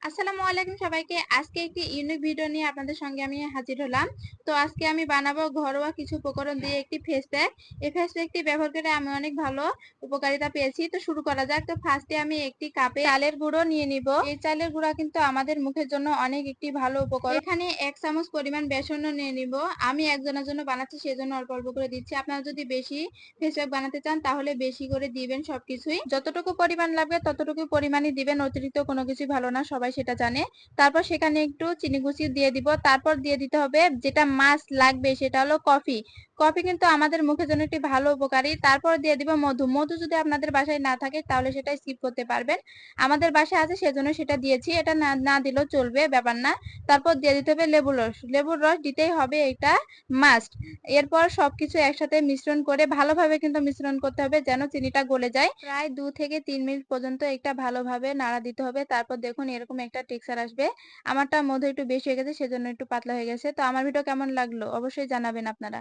আসসালামু আলাইকুম সবাইকে। আজকে একটি ইউনিক ভিডিও নিয়ে আপনাদের সঙ্গে আমি হাজির হলাম। তো আজকে আমি বানাবো ঘরোয়া কিছু উপকরণ দিয়ে একটি ফেস প্যাক। এই ফেস প্যাকটি ব্যবহার করে আমি অনেক ভালো উপকারিতা পেয়েছি। তো শুরু করা যাক। তো ফার্স্টে আমি একটি কাপে চালের গুঁড়ো নিয়ে নিব। এই চালের গুঁড়া কিন্তু আমাদের মুখের জন্য অনেক একটি ভালো উপকরণ। এখানে 1 চামচ পরিমাণ বেসনও নিয়ে নিব। আমি একজনের জন্য বানাচ্ছি সেজন্য অল্প অল্প করে দিচ্ছি। আপনারা যদি বেশি ফেস প্যাক বানাতে চান তাহলে বেশি করে দিবেন সবকিছুই। যতটুকু পরিমাণ লাগবে ততটুকু পরিমাণই দিবেন। অতিরিক্ত কোনো কিছু ভালো না, সবাই সেটা জানে। তারপর সেখানে একটু চিনি কুচি দিয়ে দিব। তারপর দিয়ে দিতে হবে যেটা মাস্ট লাগবে, সেটা হলো কফি। কফি কিন্তু আমাদের মুখের জন্য একটি ভালো উপকারী। তারপর দিয়ে দিব মধু। মধু যদি আপনাদের বাসায় না থাকে তাহলে সেটা স্কিপ করতে পারবেন। আমাদের বাসায় আছে সেজন্য সেটা দিয়েছি। এটা না না দিলেও চলবে, ব্যাপার না। তারপর দিয়ে দিতে হবে লেবুর রস। লেবুর রস দিতেই হবে, এটা মাস্ট। এরপর সবকিছু একসাথে মিশ্রণ করে ভালোভাবে কিন্তু মিশ্রণ করতে হবে যেন চিনিটা গলে যায়। প্রায় 2 থেকে 3 মিনিট পর্যন্ত এটা ভালোভাবে নাড়া দিতে হবে। তারপর দেখুন এরকম একটা টেক্সচার আসবে। আমারটা মধু একটু বেশি হয়ে গেছে সেজন্য একটু পাতলা হয়ে গেছে। তো আমার ভিডিও কেমন লাগলো অবশ্যই জানাবেন আপনারা।